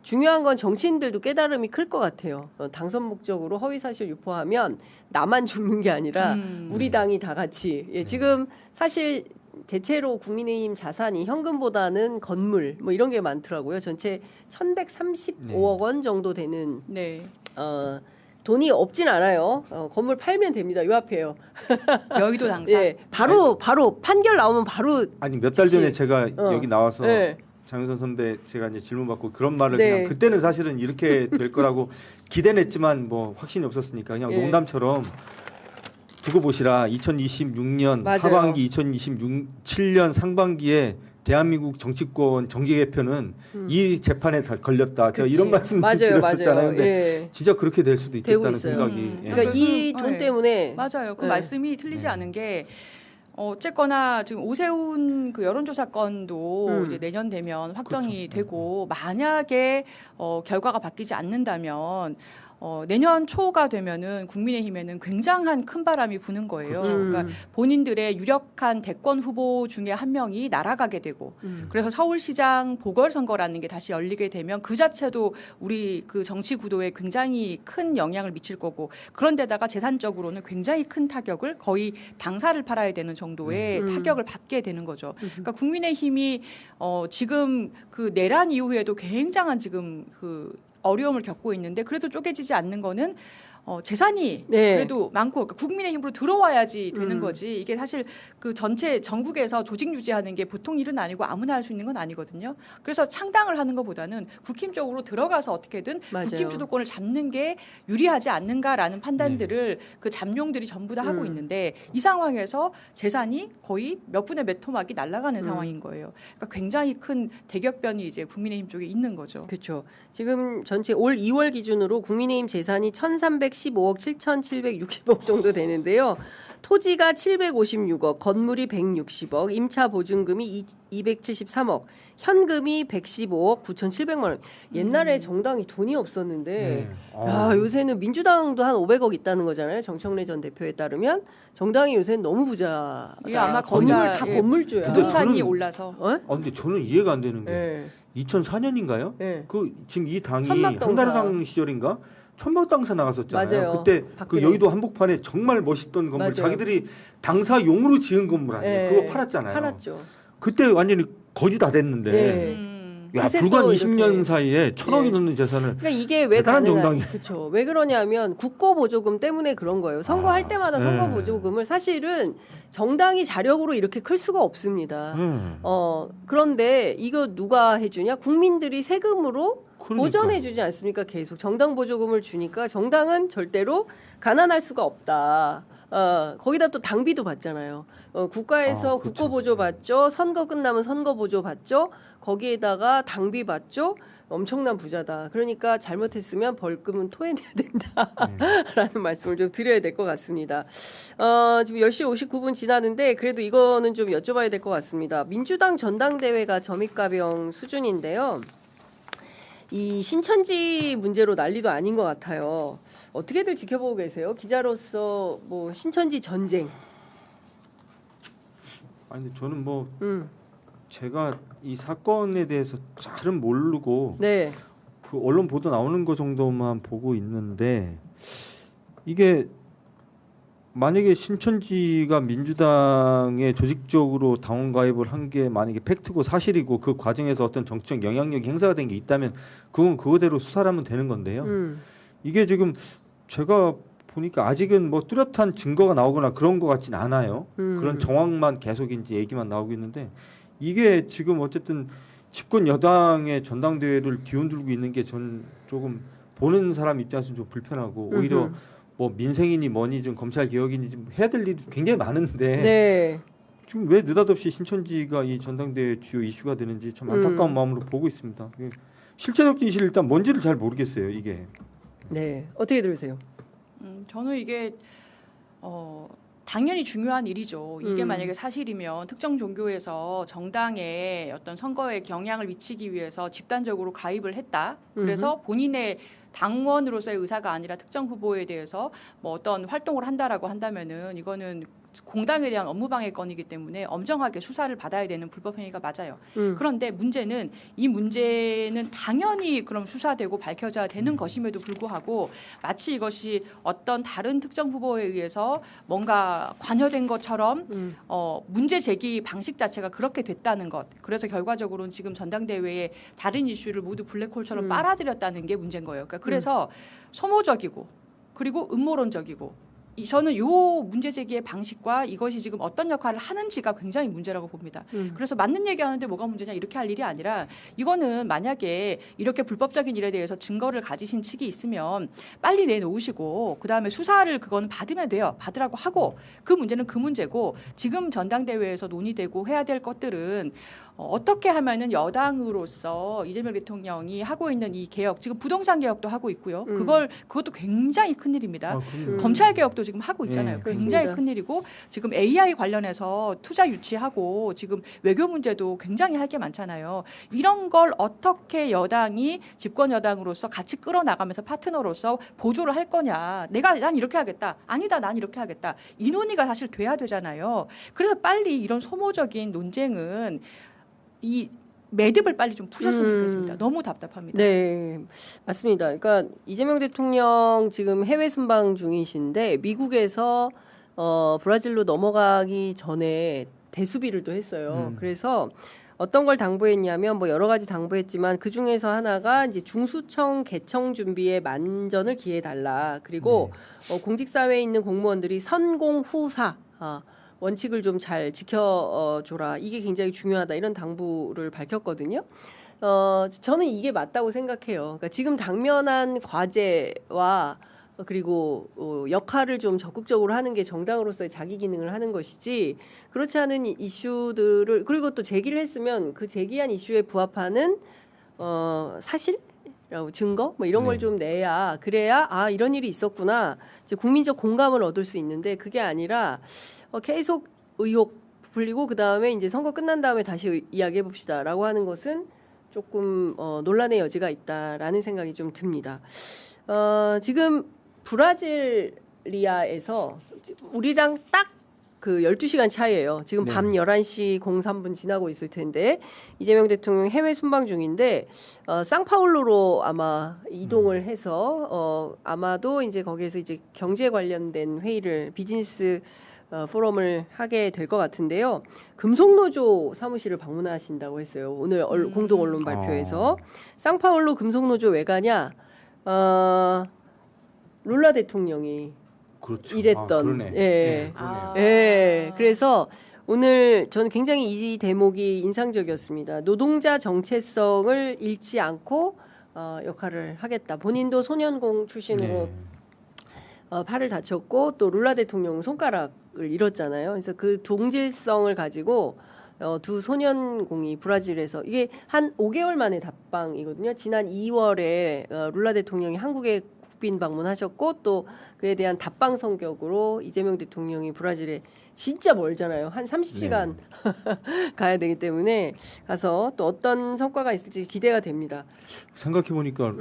중요한 건 정치인들도 깨달음이 클 것 같아요. 당선 목적으로 허위사실 유포하면 나만 죽는 게 아니라 우리 당이 다 같이. 예, 지금 사실 대체로 국민의힘 자산이 현금보다는 건물 뭐 이런 게 많더라고요. 전체 1,135억 원 정도 되는 돈이 없진 않아요. 건물 팔면 됩니다. 요 앞에요. 여의도 당사. 예, 바로 판결 나오면 바로. 아니 몇 달 전에 제가 여기 나와서 네. 장윤선 선배 제가 이제 질문 받고 그런 말을 네. 그냥 그때는 사실은 이렇게 될 거라고 기대는 했지만 뭐 확신이 없었으니까 그냥 예. 농담처럼 두고 보시라. 2026년 맞아요. 하반기 2027년 상반기에 대한민국 정치권 정계 개편은 이 재판에 걸렸다. 제가 이런 말씀 드렸었잖아요. 근데 예. 진짜 그렇게 될 수도 있겠다는 있어요. 생각이. 예. 그러니까 이 돈 때문에 맞아요. 그 네. 말씀이 틀리지 않은 게 어쨌거나 지금 오세훈 그 여론조사 건도 이제 내년 되면 확정이 그렇죠. 되고 만약에 결과가 바뀌지 않는다면 내년 초가 되면은 국민의힘에는 굉장한 큰 바람이 부는 거예요. 그렇죠. 그러니까 본인들의 유력한 대권 후보 중에 한 명이 날아가게 되고 그래서 서울시장 보궐선거라는 게 다시 열리게 되면 그 자체도 우리 그 정치 구도에 굉장히 큰 영향을 미칠 거고 그런데다가 재산적으로는 굉장히 큰 타격을 거의 당사를 팔아야 되는 정도의 타격을 받게 되는 거죠. 그러니까 국민의힘이 지금 그 내란 이후에도 굉장한 지금 그 어려움을 겪고 있는데 그래도 쪼개지지 않는 거는 재산이 네. 그래도 많고 그러니까 국민의힘으로 들어와야지 되는 거지 이게 사실 그 전체 전국에서 조직 유지하는 게 보통 일은 아니고 아무나 할 수 있는 건 아니거든요. 그래서 창당을 하는 것보다는 국힘 쪽으로 들어가서 어떻게든 맞아요. 국힘 주도권을 잡는 게 유리하지 않는가라는 판단들을 그 잠룡들이 전부 다 하고 있는데 이 상황에서 재산이 거의 몇 분의 몇 토막이 날아가는 상황인 거예요. 그러니까 굉장히 큰 대격변이 이제 국민의힘 쪽에 있는 거죠. 그렇죠. 지금 전체 올 2월 기준으로 국민의힘 재산이 1,315억 7,760억 정도 되는데요. 토지가 756억, 건물이 160억, 임차 보증금이 273억, 현금이 115억 9,700만 원. 옛날에 정당이 돈이 없었는데 야, 요새는 민주당도 한 500억 있다는 거잖아요. 정청래 전 대표에 따르면 정당이 요새는 너무 부자. 이게 아마 건물 거기다, 다 예, 건물주야. 부동산이 저는- 올라서 근데 저는 이해가 안 되는 게 예. 2004년인가요? 예. 그 지금 이 당이 천막당사. 한나라당 시절인가? 천막당사 나갔었잖아요. 맞아요. 그때 그 박근혜. 여의도 한복판에 정말 멋있던 건물 맞아요. 자기들이 당사용으로 지은 건물 아니에요. 예. 그거 팔았잖아요. 팔았죠. 그때 완전히 거지 다 됐는데 예. 야, 회색도 불과 한 이렇게. 20년 사이에 1,000억이 예. 넘는 재산을 그러니까 이게 왜 대단한 가능한 정당이. 그렇죠. 왜 그러냐면 국고 보조금 때문에 그런 거예요. 선거할 때마다 네. 선거 보조금을 사실은 정당이 자력으로 이렇게 클 수가 없습니다. 그런데 이거 누가 해주냐? 국민들이 세금으로 그러니까. 보전해주지 않습니까? 계속 정당 보조금을 주니까 정당은 절대로 가난할 수가 없다. 거기다 또 당비도 받잖아요. 국가에서 그렇죠. 국고 보조 받죠. 선거 끝나면 선거 보조 받죠. 거기에다가 당비 받죠. 엄청난 부자다. 그러니까 잘못했으면 벌금은 토해내야 된다라는 말씀을 좀 드려야 될 것 같습니다. 지금 10시 59분 지나는데 그래도 이거는 좀 여쭤봐야 될 것 같습니다. 민주당 전당대회가 점입가병 수준인데요. 이 신천지 문제로 난리도 아닌 것 같아요. 어떻게들 지켜보고 계세요? 기자로서 뭐 신천지 전쟁. 아니 근데 저는 뭐 제가 이 사건에 대해서 잘은 모르고 네. 그 언론 보도 나오는 거 정도만 보고 있는데 이게 만약에 신천지가 민주당에 조직적으로 당원 가입을 한 게 만약에 팩트고 사실이고 그 과정에서 어떤 정치적 영향력이 행사가 된 게 있다면 그건 그거대로 수사를 하면 되는 건데요. 이게 지금 제가 보니까 아직은 뭐 뚜렷한 증거가 나오거나 그런 것 같진 않아요. 그런 정황만 계속 이제 얘기만 나오고 있는데 이게 지금 어쨌든 집권 여당의 전당대회를 뒤흔들고 있는 게 전 조금 보는 사람 입장에서는 좀 불편하고 오히려 뭐 민생이니 뭐니 좀 검찰 개혁이니 좀 해야 될 일이 굉장히 많은데 네. 지금 왜 느닷없이 신천지가 이 전당대회 주요 이슈가 되는지 참 안타까운 마음으로 보고 있습니다. 실체적 진실이 일단 뭔지를 잘 모르겠어요. 이게. 네. 어떻게 들으세요? 저는 이게 당연히 중요한 일이죠. 이게 만약에 사실이면 특정 종교에서 정당의 어떤 선거에 영향을 미치기 위해서 집단적으로 가입을 했다. 그래서 본인의 당원으로서의 의사가 아니라 특정 후보에 대해서 뭐 어떤 활동을 한다라고 한다면은 이거는 공당에 대한 업무방해 건이기 때문에 엄정하게 수사를 받아야 되는 불법 행위가 맞아요. 그런데 문제는 이 문제는 당연히 그럼 수사되고 밝혀져야 되는 것임에도 불구하고 마치 이것이 어떤 다른 특정 후보에 의해서 뭔가 관여된 것처럼 문제 제기 방식 자체가 그렇게 됐다는 것. 그래서 결과적으로는 지금 전당대회에 다른 이슈를 모두 블랙홀처럼 빨아들였다는 게 문제인 거예요. 그러니까 그래서 소모적이고 그리고 음모론적이고 저는 이 문제 제기의 방식과 이것이 지금 어떤 역할을 하는지가 굉장히 문제라고 봅니다. 그래서 맞는 얘기하는데 뭐가 문제냐 이렇게 할 일이 아니라 이거는 만약에 이렇게 불법적인 일에 대해서 증거를 가지신 측이 있으면 빨리 내놓으시고 그다음에 수사를 그건 받으면 돼요. 받으라고 하고 그 문제는 그 문제고 지금 전당대회에서 논의되고 해야 될 것들은 어떻게 하면은 여당으로서 이재명 대통령이 하고 있는 이 개혁 지금 부동산 개혁도 하고 있고요. 그것도 굉장히 큰 일입니다. 검찰 개혁도 지금 하고 있잖아요. 굉장히 그렇습니다. 큰 일이고 지금 AI 관련해서 투자 유치하고 지금 외교 문제도 굉장히 할 게 많잖아요. 이런 걸 어떻게 여당이 집권 여당으로서 같이 끌어나가면서 파트너로서 보조를 할 거냐. 난 이렇게 하겠다. 아니다. 난 이렇게 하겠다. 이 논의가 사실 돼야 되잖아요. 그래서 빨리 이런 소모적인 논쟁은 이 매듭을 빨리 좀 푸셨으면 좋겠습니다. 너무 답답합니다. 네, 맞습니다. 그러니까 이재명 대통령 지금 해외 순방 중이신데 미국에서 브라질로 넘어가기 전에 대수비를 또 했어요. 그래서 어떤 걸 당부했냐면 뭐 여러 가지 당부했지만 그 중에서 하나가 이제 중수청 개청 준비에 만전을 기해 달라. 그리고 공직사회에 있는 공무원들이 선공 후사 원칙을 좀 잘 지켜줘라. 이게 굉장히 중요하다. 이런 당부를 밝혔거든요. 저는 이게 맞다고 생각해요. 그러니까 지금 당면한 과제와 그리고 역할을 좀 적극적으로 하는 게 정당으로서의 자기 기능을 하는 것이지 그렇지 않은 이슈들을 그리고 또 제기를 했으면 그 제기한 이슈에 부합하는 사실 증거 뭐 이런 걸 좀 내야 그래야 이런 일이 있었구나 이제 국민적 공감을 얻을 수 있는데 그게 아니라 계속 의혹 불리고 그 다음에 이제 선거 끝난 다음에 다시 이야기해 봅시다라고 하는 것은 조금 논란의 여지가 있다라는 생각이 좀 듭니다. 지금 브라질리아에서 우리랑 딱 그 12시간 차이예요. 지금 네. 밤 11시 03분 지나고 있을 텐데 이재명 대통령 해외 순방 중인데 상파울루로 아마 이동을 해서 아마도 이제 거기에서 이제 경제 관련된 회의를 비즈니스 포럼을 하게 될 것 같은데요. 금속노조 사무실을 방문하신다고 했어요. 오늘 공동 언론 발표에서 상파울루 금속노조 왜 가냐? 룰라 대통령이 그렇죠. 이랬던. 그러네. 예. 네, 그러네요. 예. 그래서 오늘 저는 굉장히 이 대목이 인상적이었습니다. 노동자 정체성을 잃지 않고 역할을 하겠다. 본인도 소년공 출신으로 팔을 다쳤고 또 룰라 대통령은 손가락을 잃었잖아요. 그래서 그 동질성을 가지고 두 소년공이 브라질에서 이게 한 5개월 만에 답방이거든요. 지난 2월에 룰라 대통령이 한국에 국빈 방문하셨고 또 그에 대한 답방 성격으로 이재명 대통령이 브라질에 진짜 멀잖아요. 한 30시간 가야 되기 때문에 가서 또 어떤 성과가 있을지 기대가 됩니다. 생각해 보니까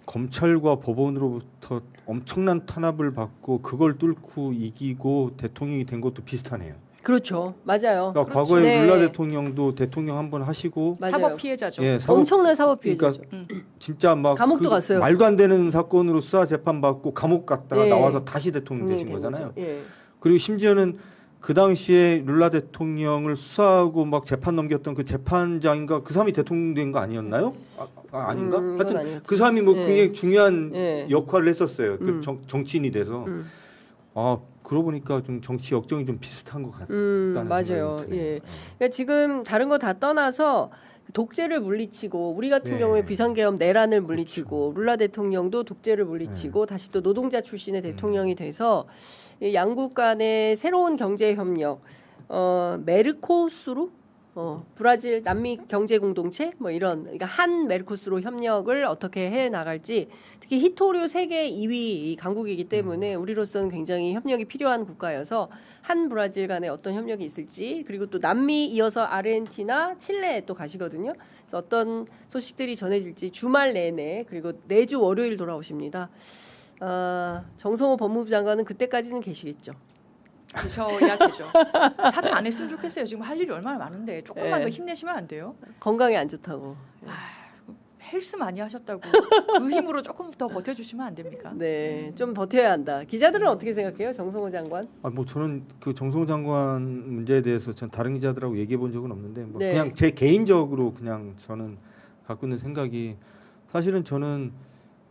검찰과 법원으로부터 엄청난 탄압을 받고 그걸 뚫고 이기고 대통령이 된 것도 비슷하네요. 그렇죠. 맞아요. 그러니까 그렇죠. 과거에 네. 룰라 대통령도 대통령 한번 하시고 맞아요. 사법 피해자죠. 예, 엄청난 사법 피해자죠. 그러니까 진짜 막 감옥도 갔어요. 말도 안 되는 사건으로 수사 재판 받고 감옥 갔다가 네. 나와서 다시 대통령 되신 된 거잖아요. 거죠. 예. 그리고 심지어는 그 당시에 룰라 대통령을 수사하고 막 재판 넘겼던 그 재판장인가 그 사람이 대통령 된 거 아니었나요? 아닌가? 그건 하여튼 아니었죠. 그 사람이 뭐 예. 굉장히 중요한 예. 역할을 했었어요. 그 정치인이 돼서. 그러고 보니까 좀 정치 역정이 좀 비슷한 것 같다는 맞아요. 생각이 드네요. 예. 그러니까 지금 다른 거 다 떠나서 독재를 물리치고 우리 같은 네. 경우에 비상계엄 내란을 물리치고 룰라 대통령도 독재를 물리치고 다시 또 노동자 출신의 대통령이 돼서 이 양국 간의 새로운 경제 협력 메르코스루 브라질 남미 경제 공동체 뭐 이런 그러니까 한 메르코스로 협력을 어떻게 해 나갈지 특히 히토류 세계 2위 강국이기 때문에 우리로서는 굉장히 협력이 필요한 국가여서 한 브라질 간에 어떤 협력이 있을지 그리고 또 남미 이어서 아르헨티나, 칠레에 또 가시거든요. 그래서 어떤 소식들이 전해질지 주말 내내 그리고 내주 월요일 돌아오십니다. 정성호 법무부 장관은 그때까지는 계시겠죠. 계셔야 되죠. 사퇴 안 했으면 좋겠어요. 지금 할 일이 얼마나 많은데 조금만 네. 더 힘내시면 안 돼요? 건강에 안 좋다고. 헬스 많이 하셨다고 그 힘으로 조금 더 버텨주시면 안 됩니까? 네, 좀 버텨야 한다. 기자들은 어떻게 생각해요, 정성호 장관? 뭐 저는 그 정성호 장관 문제에 대해서 전 다른 기자들하고 얘기해 본 적은 없는데 뭐 네. 그냥 제 개인적으로 그냥 저는 갖고 있는 생각이 사실은 저는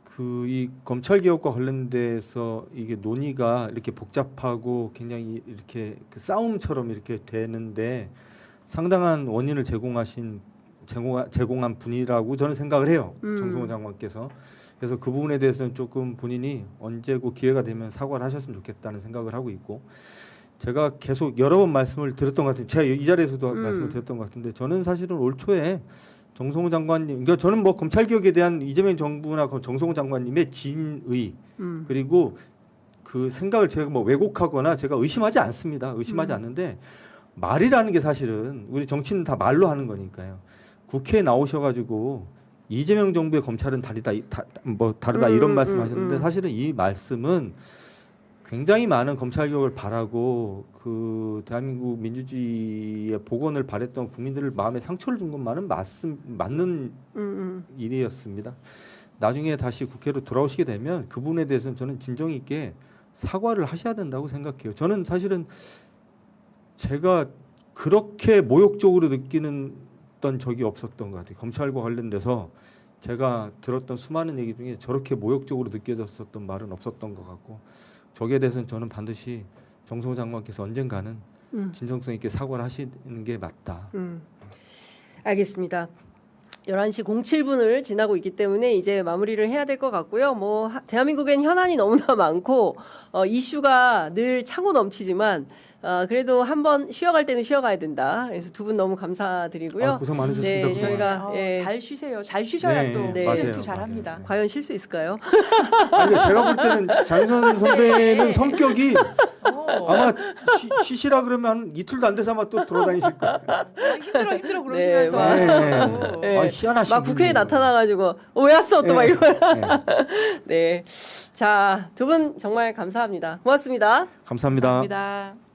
그 이 검찰 개혁과 관련돼서 이게 논의가 이렇게 복잡하고 굉장히 이렇게 그 싸움처럼 이렇게 되는데 상당한 원인을 제공한 분이라고 저는 생각을 해요. 정성호 장관께서. 그래서 그 부분에 대해서는 조금 본인이 언제고 기회가 되면 사과를 하셨으면 좋겠다는 생각을 하고 있고 제가 계속 여러 번 말씀을 드렸던 것 같은데 제가 이 자리에서도 말씀을 드렸던 것 같은데 저는 사실은 올 초에 정성호 장관님, 그러니까 저는 뭐 검찰 개혁에 대한 이재명 정부나 정성호 장관님의 진의 그리고 그 생각을 제가 뭐 왜곡하거나 제가 의심하지 않습니다. 의심하지 않는데 말이라는 게 사실은 우리 정치는 다 말로 하는 거니까요. 국회에 나오셔가지고 이재명 정부의 검찰은 다르다 이런 말씀하셨는데 사실은 이 말씀은 굉장히 많은 검찰 개혁을 바라고 그 대한민국 민주주의의 복원을 바랬던 국민들을 마음에 상처를 준 것만은 맞는 일이었습니다. 나중에 다시 국회로 돌아오시게 되면 그 부분에 대해서는 저는 진정 있게 사과를 하셔야 된다고 생각해요. 저는 사실은 제가 그렇게 모욕적으로 느끼는 적이 없었던 것 같아요. 검찰과 관련돼서 제가 들었던 수많은 얘기 중에 저렇게 모욕적으로 느껴졌었던 말은 없었던 것 같고 저기에 대해서는 저는 반드시 정성호 장관께서 언젠가는 진정성 있게 사과를 하시는 게 맞다. 알겠습니다. 11시 07분을 지나고 있기 때문에 이제 마무리를 해야 될 것 같고요. 뭐 대한민국엔 현안이 너무나 많고 이슈가 늘 차고 넘치지만 그래도 한번 쉬어갈 때는 쉬어가야 된다. 그래서 두 분 너무 감사드리고요. 고생 많으셨습니다. 네, 저희가 잘 쉬세요. 잘 쉬셔야 네, 또 네. 시즌2 맞아요. 잘합니다. 과연 쉴 수 있을까요? 아니, 제가 볼 때는 장선 선배는 성격이 아마 쉬시라 그러면 이틀도 안 돼서 아마 또 돌아다니실 거예요. 힘들어 그러시면서 네. 희한하신 막 국회에 분이에요. 나타나가지고 왜 왔어 또 막 네. 이러면 네. 자, 두 분 정말 감사합니다. 고맙습니다. 감사합니다. 감사합니다.